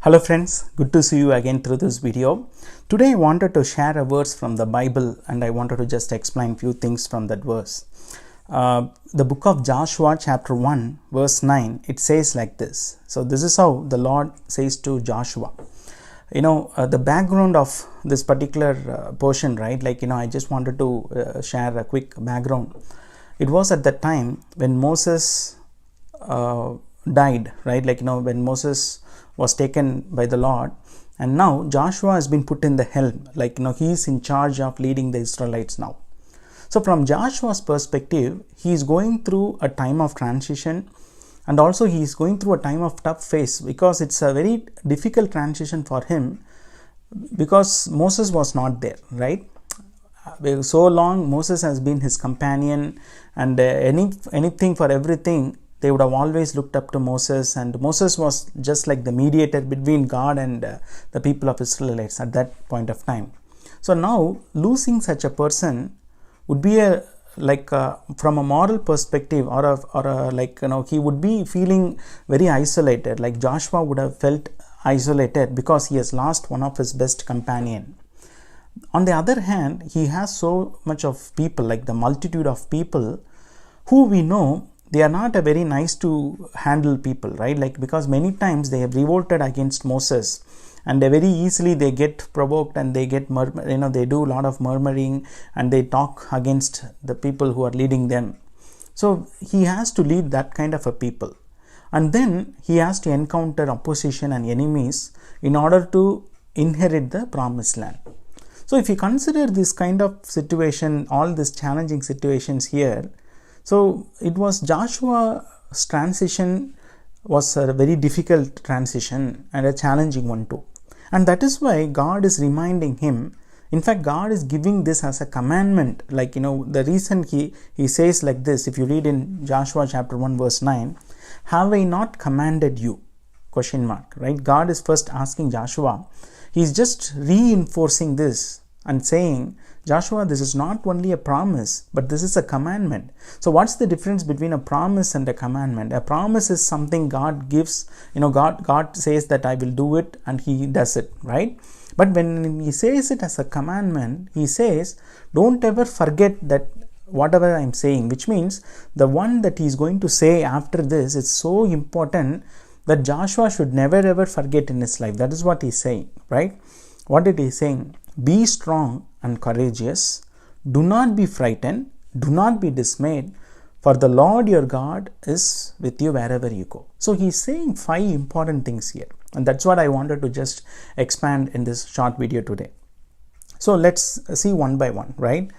Hello friends, good to see you again through this video. Today I wanted to share a verse from the Bible and I wanted to just explain few things from that verse. The book of Joshua chapter 1 verse 9, it says like this. So this is how the Lord says to Joshua. The background of this particular portion, right? I just wanted to share a quick background. It was at the time when Moses died, right? When Moses was taken by the Lord, and now Joshua has been put in the helm, he is in charge of leading the Israelites now. So from Joshua's perspective, he is going through a time of transition, and also he is going through a time of tough phase, because it's a very difficult transition for him, because Moses was not there, right? So long Moses has been his companion, and anything for everything, they would have always looked up to Moses, and Moses was just like the mediator between God and the people of Israelites at that point of time. So now losing such a person would be from a moral perspective, he would be feeling very isolated. Like Joshua would have felt isolated because he has lost one of his best companion. On the other hand, he has so much of people, like the multitude of people who we know they are not a very nice to handle people, right? Because many times they have revolted against Moses, and they very easily they get provoked and they get they do a lot of murmuring and they talk against the people who are leading them. So he has to lead that kind of a people, and then he has to encounter opposition and enemies in order to inherit the promised land. So if you consider this kind of situation, all these challenging situations here, so it was Joshua's transition was a very difficult transition and a challenging one too. And that is why God is reminding him. In fact, God is giving this as a commandment. The reason he says like this, if you read in Joshua chapter 1 verse 9, have I not commanded you? ? Right? God is first asking Joshua. He's just reinforcing this and saying, Joshua, this is not only a promise, but this is a commandment. So what's the difference between a promise and a commandment? A promise is something God gives, God says that I will do it, and he does it, right? But when he says it as a commandment, he says, don't ever forget that whatever I'm saying, which means the one that he's going to say after this is so important that Joshua should never ever forget in his life. That is what he's saying, right? What did he saying? Be strong and courageous. Do not be frightened. Do not be dismayed. For the Lord your God is with you wherever you go. So he's saying 5 important things here. And that's what I wanted to just expand in this short video today. So let's see one by one, right?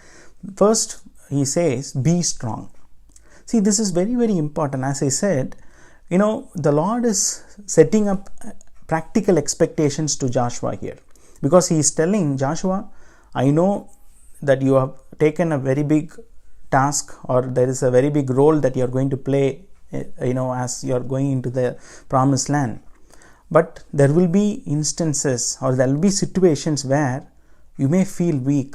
First, he says, be strong. See, this is very, very important. As I said, the Lord is setting up practical expectations to Joshua here. Because he is telling Joshua, I know that you have taken a very big task, or there is a very big role that you are going to play, as you are going into the promised land. But there will be instances, or there will be situations where you may feel weak,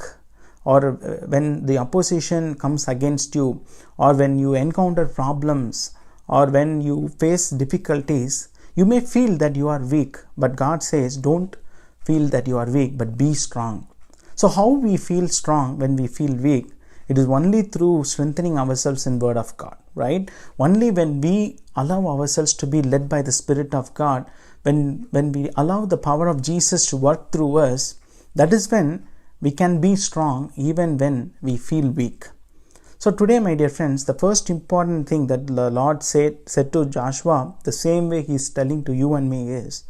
or when the opposition comes against you, or when you encounter problems, or when you face difficulties, you may feel that you are weak. But God says, don't feel that you are weak, but be strong. So how we feel strong when we feel weak? It is only through strengthening ourselves in Word of God, right? Only when we allow ourselves to be led by the Spirit of God, when we allow the power of Jesus to work through us, that is when we can be strong even when we feel weak. So today, my dear friends, the first important thing that the Lord said to Joshua, the same way he is telling to you and me is,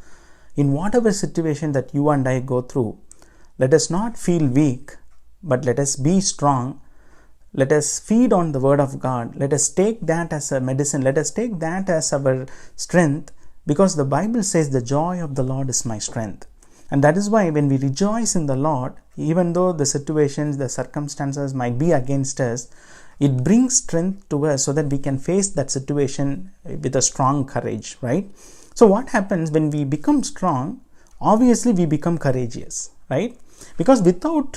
in whatever situation that you and I go through, let us not feel weak, but let us be strong. Let us feed on the Word of God. Let us take that as a medicine. Let us take that as our strength, because the Bible says the joy of the Lord is my strength. And that is why when we rejoice in the Lord, even though the situations, the circumstances might be against us, it brings strength to us so that we can face that situation with a strong courage, right? So what happens when we become strong? Obviously we become courageous, right? Because without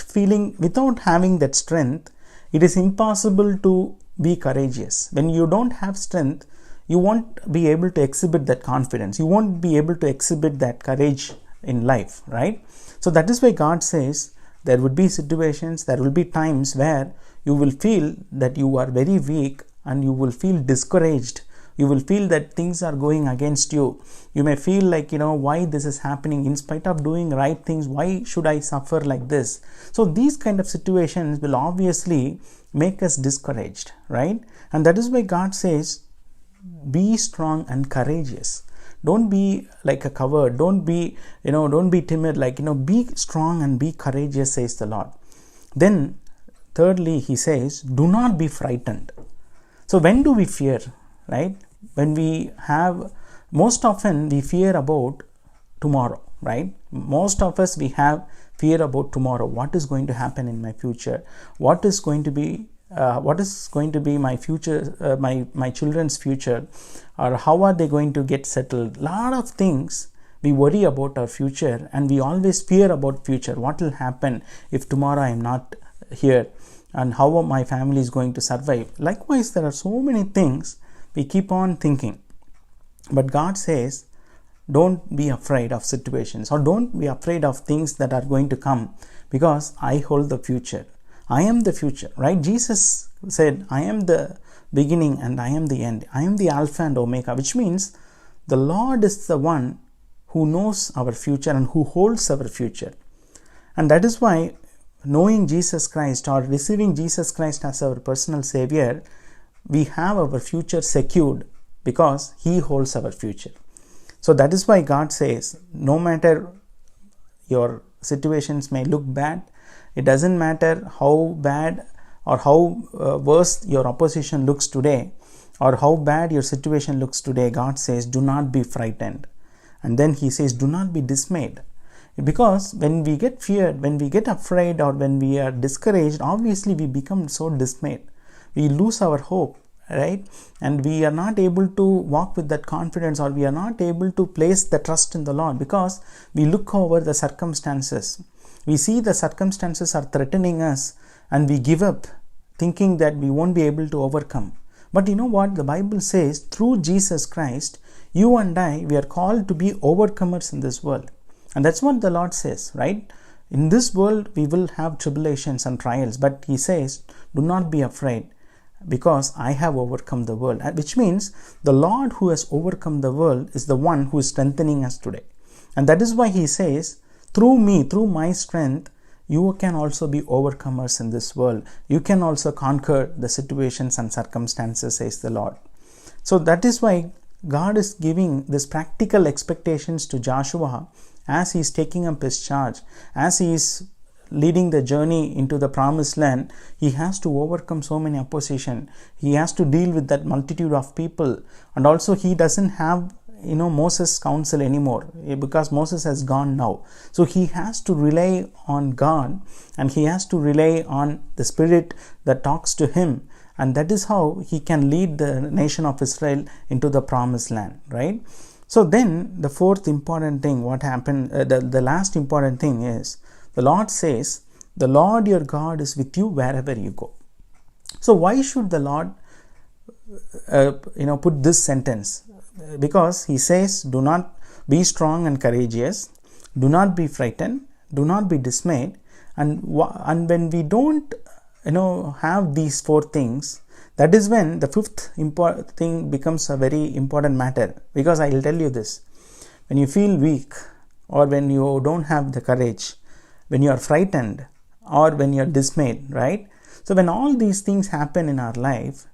having that strength, it is impossible to be courageous. When you don't have strength, you won't be able to exhibit that confidence. You won't be able to exhibit that courage in life, right? So that is why God says there would be situations, there will be times where you will feel that you are very weak and you will feel discouraged. You will feel that things are going against you. You may feel like, why this is happening in spite of doing right things. Why should I suffer like this? So these kind of situations will obviously make us discouraged, right? And that is why God says, be strong and courageous. Don't be like a coward. Don't be timid. Be strong and be courageous, says the Lord. Then thirdly, he says, do not be frightened. So when do we fear, right? When most often we fear about tomorrow, right? Most of us, we have fear about tomorrow. What is going to happen in my future? What is going to be my future, my children's future, or how are they going to get settled? Lot of things we worry about our future, and we always fear about future. What will happen if tomorrow I am not here, and how my family is going to survive? Likewise, there are so many things we keep on thinking. But God says, don't be afraid of situations, or don't be afraid of things that are going to come, because I hold the future. I am the future, right? Jesus said, I am the beginning and I am the end. I am the Alpha and Omega, which means the Lord is the one who knows our future and who holds our future. And that is why knowing Jesus Christ, or receiving Jesus Christ as our personal Savior, we have our future secured, because He holds our future. So that is why God says, no matter your situations may look bad, it doesn't matter how bad or how worse your opposition looks today, or how bad your situation looks today. God says, do not be frightened. And then He says, do not be dismayed. Because when we get feared, when we get afraid, or when we are discouraged, obviously we become so dismayed. We lose our hope, right? And we are not able to walk with that confidence, or we are not able to place the trust in the Lord, because we look over the circumstances. We see the circumstances are threatening us, and we give up, thinking that we won't be able to overcome. But you know what? The Bible says, through Jesus Christ, you and I, we are called to be overcomers in this world. And that's what the Lord says, right? In this world, we will have tribulations and trials, but He says, do not be afraid, because I have overcome the world. Which means the Lord who has overcome the world is the one who is strengthening us today. And that is why He says, through me, through my strength, you can also be overcomers in this world. You can also conquer the situations and circumstances, says the Lord. So that is why God is giving this practical expectations to Joshua as he is taking up his charge, as he is leading the journey into the promised land. He has to overcome so many opposition. He has to deal with that multitude of people, and also he doesn't have Moses' counsel anymore, because Moses has gone now. So he has to rely on God, and he has to rely on the Spirit that talks to him, and that is how he can lead the nation of Israel into the promised land, right? So then the fourth important thing, what happened, the last important thing is, the Lord says, the Lord your God is with you wherever you go. So why should the Lord put this sentence? Because He says, do not be strong and courageous, do not be frightened, do not be dismayed. And when we don't have these four things, that is when the fifth important thing becomes a very important matter. Because I will tell you this, when you feel weak, or when you don't have the courage, when you are frightened, or when you are dismayed, right? So when all these things happen in our life,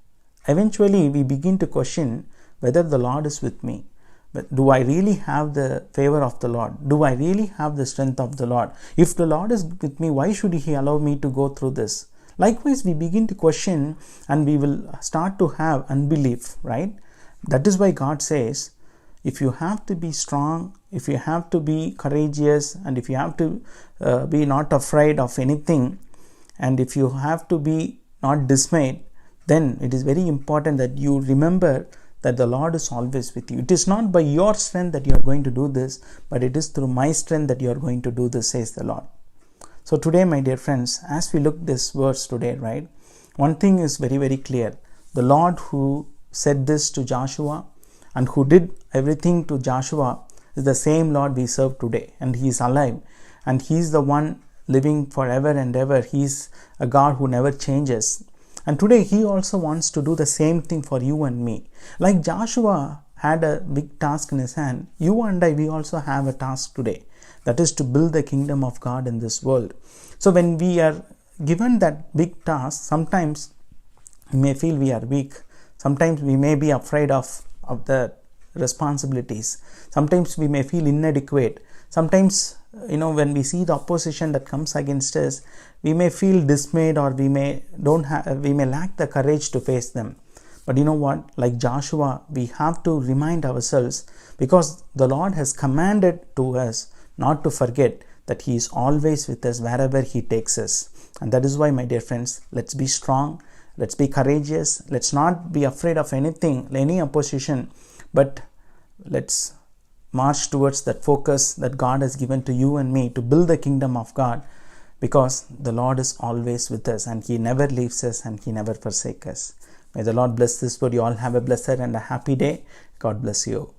eventually we begin to question whether the Lord is with me. But do I really have the favor of the Lord? Do I really have the strength of the Lord? If the Lord is with me, why should He allow me to go through this? Likewise, we begin to question, and we will start to have unbelief, right? That is why God says, if you have to be strong, if you have to be courageous, and if you have to be not afraid of anything, and if you have to be not dismayed, then it is very important that you remember that the Lord is always with you. It is not by your strength that you are going to do this, but it is through my strength that you are going to do this, says the Lord. So today, my dear friends, as we look this verse today, right, one thing is very, very clear. The Lord who said this to Joshua and who did everything to Joshua is the same Lord we serve today, and He is alive, and He is the one living forever and ever. He is a God who never changes, and today He also wants to do the same thing for you and me. Like Joshua had a big task in his hand, you and I, we also have a task today, that is to build the kingdom of God in this world. So when we are given that big task, sometimes we may feel we are weak, sometimes we may be afraid of the responsibilities, sometimes we may feel inadequate, sometimes when we see the opposition that comes against us, we may feel dismayed, or we may lack the courage to face them. But you know what, like Joshua, we have to remind ourselves, because the Lord has commanded to us not to forget that He is always with us wherever He takes us. And that is why, my dear friends, let's be strong, let's be courageous, let's not be afraid of anything, any opposition, but let's march towards that focus that God has given to you and me to build the kingdom of God, because the Lord is always with us, and He never leaves us, and He never forsakes us. May the Lord bless this word. You all have a blessed and a happy day. God bless you.